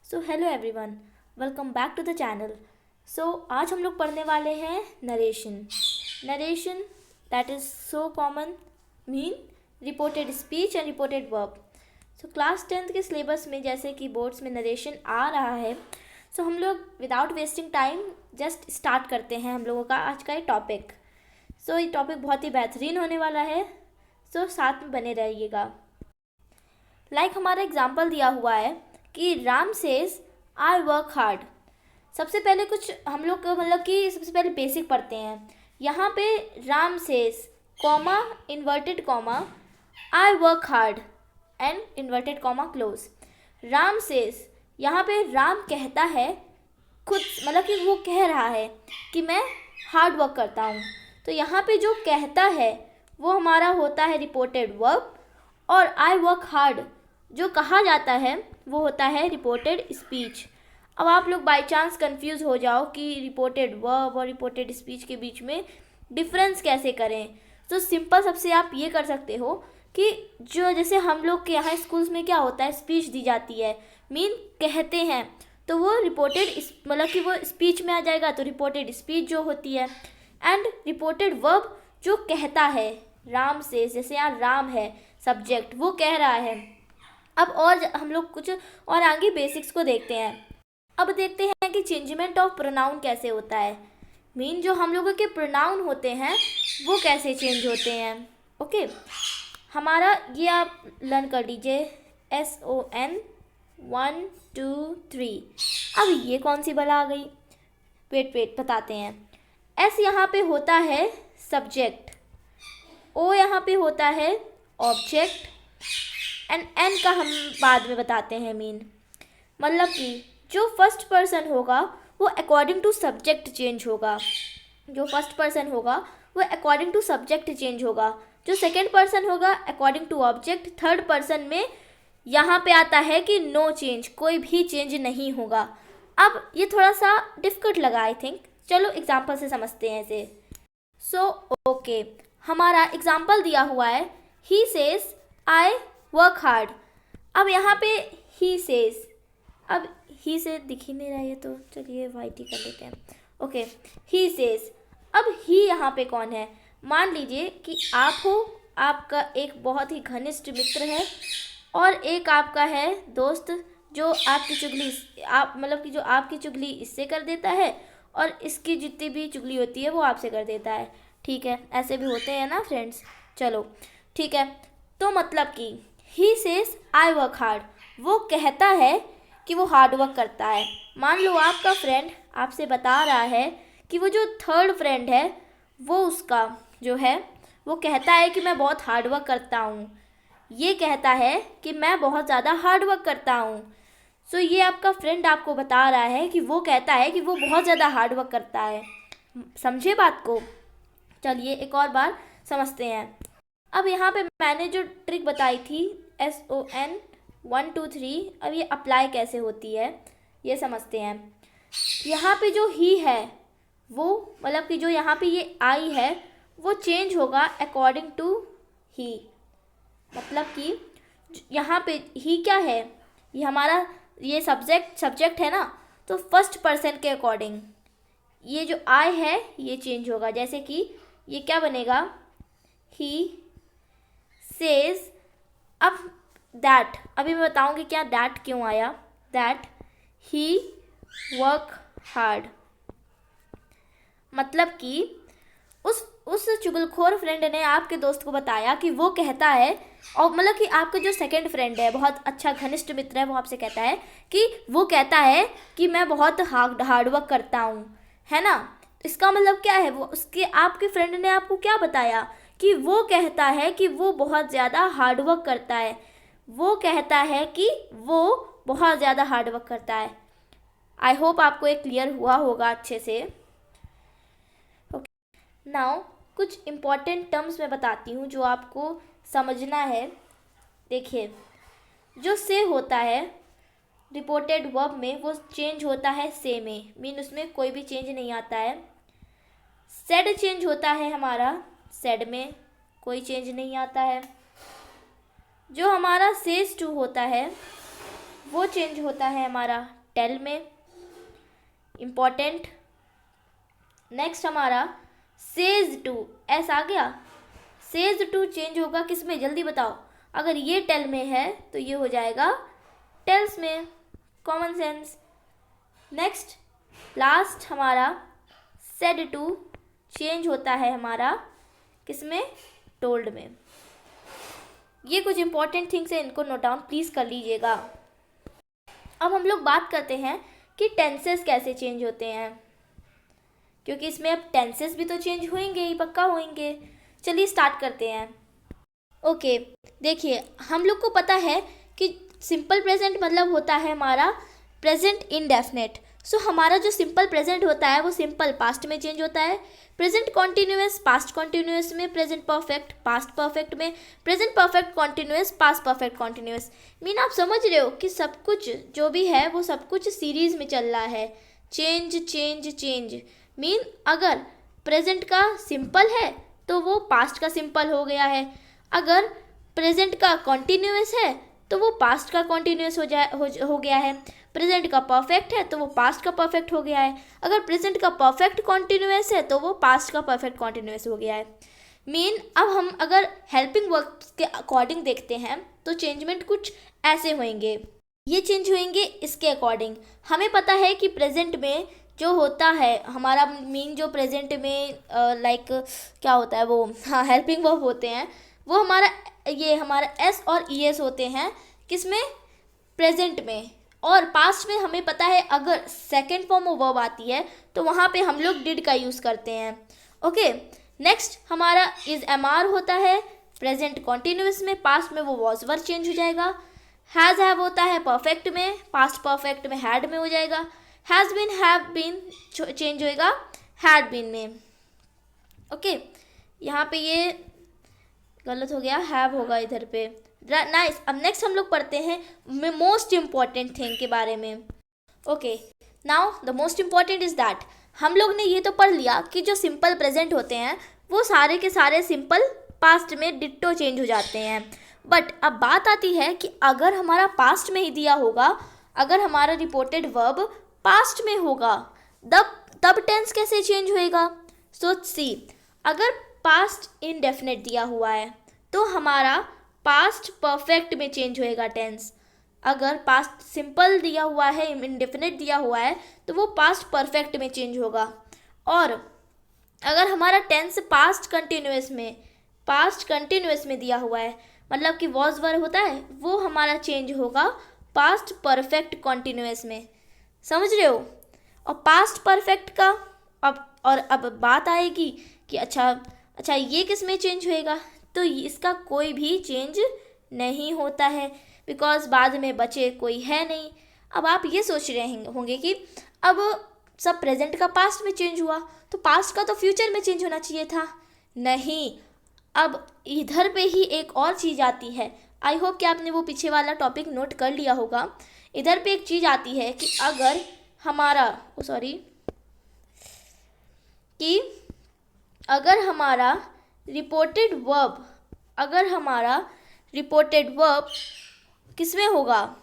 So hello everyone, welcome back to the channel. आज हम लोग पढ़ने वाले हैं narration that is so common mean reported speech and reported verb. Class 10th के सिलेबस में जैसे कि बोर्ड्स में नरेशन आ रहा है, हम लोग without wasting time just start करते हैं हम लोगों का आज का ये टॉपिक। ये टॉपिक बहुत ही बेहतरीन होने वाला है, साथ में बने रहिएगा। हमारा एग्जाम्पल दिया हुआ है कि Ram says I work hard. सबसे पहले कुछ हम लोग कि सबसे पहले बेसिक पढ़ते हैं। यहाँ पे Ram says comma inverted comma I work hard and inverted comma close. Ram says, यहाँ पे राम कहता है खुद, कि वो कह रहा है कि मैं हार्ड वर्क करता हूँ। तो यहाँ पे जो कहता है वो हमारा होता है रिपोर्टेड वर्ब, और आई वर्क हार्ड जो कहा जाता है वो होता है रिपोर्टेड स्पीच। अब आप लोग बाय चांस कंफ्यूज हो जाओ कि रिपोर्टेड वर्ब और रिपोर्टेड स्पीच के बीच में डिफरेंस कैसे करें, तो सिंपल सबसे आप ये कर सकते हो कि जो जैसे हम लोग के यहाँ स्कूल्स में क्या होता है, स्पीच दी जाती है, मीन कहते हैं, तो वो रिपोर्टेड कि वो स्पीच में आ जाएगा, तो रिपोर्टेड स्पीच जो होती है। एंड रिपोर्टेड वर्ब जो कहता है, राम से, जैसे यहाँ राम है सब्जेक्ट, वो कह रहा है। अब और हम लोग कुछ और आगे बेसिक्स को देखते हैं। अब देखते हैं कि चेंजमेंट ऑफ प्रोनाउन कैसे होता है, मीन जो हम लोगों के प्रोनाउन होते हैं वो कैसे चेंज होते हैं। ओके, हमारा ये आप लर्न कर लीजिए, SON 1 2 3। अब ये कौन सी बला आ गई, वेट बताते हैं। S यहाँ पे होता है सब्जेक्ट, O यहाँ पे होता है ऑब्जेक्ट, एंड N का हम बाद में बताते हैं मीन। कि जो फर्स्ट पर्सन होगा वो अकॉर्डिंग टू सब्जेक्ट चेंज होगा, जो फर्स्ट पर्सन होगा वो अकॉर्डिंग टू सब्जेक्ट चेंज होगा, जो सेकेंड पर्सन होगा according to object, third person में यहाँ पे आता है कि नो चेंज, कोई भी चेंज नहीं होगा। अब ये थोड़ा सा डिफिकल्ट लगा आई थिंक, चलो एग्जाम्पल से समझते हैं इसे। ओके, हमारा एग्जाम्पल दिया हुआ है, he says I work hard. अब यहाँ पे ही सेज, अब ही से दिख ही नहीं रहा है तो चलिए वाइट ही कर लेते हैं। Okay, he says. अब ही यहाँ पे कौन है, मान लीजिए कि आप हो, आपका एक बहुत ही घनिष्ठ मित्र है और एक आपका है दोस्त जो आपकी चुगली, कि जो आपकी चुगली इससे कर देता है और इसकी जितनी भी चुगली होती है वो आपसे कर देता है। ठीक है, ऐसे भी होते हैं ना फ्रेंड्स। चलो ठीक है, तो कि he says I work hard, वो कहता है कि वो हार्ड वर्क करता है। मान लो आपका फ्रेंड आपसे बता रहा है कि वो जो थर्ड फ्रेंड है वो उसका जो है वो कहता है कि मैं बहुत हार्ड वर्क करता हूँ, ये कहता है कि मैं बहुत ज़्यादा हार्ड वर्क करता हूँ। ये आपका फ्रेंड आपको बता रहा है कि वो कहता है कि वो बहुत ज़्यादा हार्ड वर्क करता है। समझे बात को? चलिए एक और बार समझते हैं। अब यहाँ पे मैंने जो ट्रिक बताई थी SON 1 2 3, अब ये अप्लाई कैसे होती है ये समझते हैं। यहाँ पे जो ही है वो कि जो यहाँ पे ये आई है वो चेंज होगा अकॉर्डिंग टू ही। कि यहाँ पे ही क्या है, ये हमारा ये सब्जेक्ट है ना, तो फर्स्ट पर्सन के अकॉर्डिंग ये जो आई है ये चेंज होगा। जैसे कि ये क्या बनेगा, ही सेज। अब दैट, अभी मैं बताऊंगी क्या दैट क्यों आया, दैट ही वर्क हार्ड। कि उस चुगलखोर फ्रेंड ने आपके दोस्त को बताया कि वो कहता है, और कि आपका जो सेकंड फ्रेंड है, बहुत अच्छा घनिष्ठ मित्र है, वो आपसे कहता है कि वो कहता है कि मैं बहुत हार्ड वर्क करता हूँ, है ना। इसका क्या है, वो उसके आपके फ्रेंड ने आपको क्या बताया कि वो कहता है कि वो बहुत ज़्यादा हार्ड वर्क करता है, वो कहता है कि वो बहुत ज़्यादा हार्ड वर्क करता है। आई होप आपको ये क्लियर हुआ होगा अच्छे से। ओके, नाउ कुछ इम्पॉर्टेंट टर्म्स मैं बताती हूँ जो आपको समझना है। देखिए, जो से होता है रिपोर्टेड वर्ब में वो चेंज होता है से में, मीन उसमें कोई भी चेंज नहीं आता है। सेड चेंज होता है हमारा, सेड में कोई चेंज नहीं आता है। जो हमारा सेज टू होता है वो चेंज होता है हमारा टेल में, इम्पॉर्टेंट। नेक्स्ट हमारा सेज टू, एस आ गया, सेज टू चेंज होगा किस में, जल्दी बताओ। अगर ये टेल में है तो ये हो जाएगा टेल्स में, कॉमन सेंस। नेक्स्ट लास्ट हमारा सेड टू चेंज होता है हमारा किस में, टोल्ड में। ये कुछ इंपॉर्टेंट थिंग्स है, इनको नोट डाउन प्लीज़ कर लीजिएगा। अब हम लोग बात करते हैं कि टेंसेस कैसे चेंज होते हैं, क्योंकि इसमें अब टेंसेस भी तो चेंज होंगे ही, पक्का होंगे। चलिए स्टार्ट करते हैं। ओके, देखिए हम लोग को पता है कि सिंपल प्रेजेंट मतलब होता है हमारा प्रेजेंट इंडेफिनेट। सो हमारा जो सिंपल प्रेजेंट होता है वो सिंपल पास्ट में चेंज होता है, प्रेजेंट कॉन्टिन्यूअस पास्ट कॉन्टिन्यूअस में, प्रेजेंट परफेक्ट पास्ट परफेक्ट में, present perfect continuous past perfect continuous. Mean आप समझ रहे हो कि सब कुछ जो भी है वो सब कुछ सीरीज में चल रहा है, चेंज चेंज चेंज। मीन अगर प्रेजेंट का सिंपल है तो वो पास्ट का सिंपल हो गया है, अगर प्रेजेंट का कॉन्टिन्यूअस है तो वो पास्ट का कॉन्टिन्यूअस हो गया है, प्रेजेंट का परफेक्ट है तो वो पास्ट का परफेक्ट हो गया है, अगर प्रेजेंट का परफेक्ट कॉन्टिन्यूअस है तो वो पास्ट का परफेक्ट कॉन्टिन्यूअस हो गया है। मीन अब हम अगर हेल्पिंग वर्ब के अकॉर्डिंग देखते हैं तो चेंजमेंट कुछ ऐसे होंगे, ये चेंज होंगे इसके अकॉर्डिंग। हमें पता है कि प्रेजेंट में जो होता है हमारा, मीन जो प्रेजेंट में लाइक क्या होता है वो, हाँ हेल्पिंग वर्ब होते हैं, वो हमारा एस और ई एस होते हैं किसमें, प्रेजेंट में। और पास्ट में हमें पता है अगर सेकेंड फॉर्म ऑफ वर्ब आती है तो वहाँ पे हम लोग डिड का यूज़ करते हैं। ओके, नेक्स्ट हमारा इज एम आर होता है प्रेजेंट कॉन्टिन्यूअस में, पास्ट में वो वॉज वर चेंज हो जाएगा। हैज़ हैव होता है परफेक्ट में, पास्ट परफेक्ट में हैड में हो जाएगा। Has been have been change होएगा हैड बीन में। ओके, यहाँ पे ये गलत हो गया, हैव होगा इधर पे। नाइस। अब नेक्स्ट हम लोग पढ़ते हैं मोस्ट इम्पॉर्टेंट थिंग के बारे में। Okay, now the most important is that हम लोग ने ये तो पढ़ लिया कि जो सिंपल प्रेजेंट होते हैं वो सारे के सारे सिंपल पास्ट में डिट्टो चेंज हो जाते हैं। बट अब बात आती है कि अगर हमारा पास्ट में ही दिया होगा, अगर हमारा रिपोर्टेड वर्ब पास्ट में होगा तब टेंस कैसे चेंज होएगा। सो सी, अगर पास्ट इनडेफिनेट दिया हुआ है तो हमारा पास्ट परफेक्ट में चेंज होएगा टेंस। अगर पास्ट सिंपल दिया हुआ है, इनडेफिनेट दिया हुआ है तो वो पास्ट परफेक्ट में चेंज होगा। और अगर हमारा टेंस पास्ट कंटिन्यूअस में दिया हुआ है, मतलब कि वॉज वर होता है, वो हमारा चेंज होगा पास्ट परफेक्ट कॉन्टिन्यूअस में। समझ रहे हो। और पास्ट परफेक्ट का अब बात आएगी कि अच्छा ये किस में चेंज होएगा, तो इसका कोई भी चेंज नहीं होता है बिकॉज बाद में बचे कोई है नहीं। अब आप ये सोच रहे होंगे कि अब सब प्रेजेंट का पास्ट में चेंज हुआ तो पास्ट का तो फ्यूचर में चेंज होना चाहिए था। नहीं, अब इधर पे ही एक और चीज़ आती है। आई होप कि आपने वो पीछे वाला टॉपिक नोट कर लिया होगा। इधर पे एक चीज़ आती है कि अगर हमारा अगर हमारा रिपोर्टेड वर्ब किस में होगा,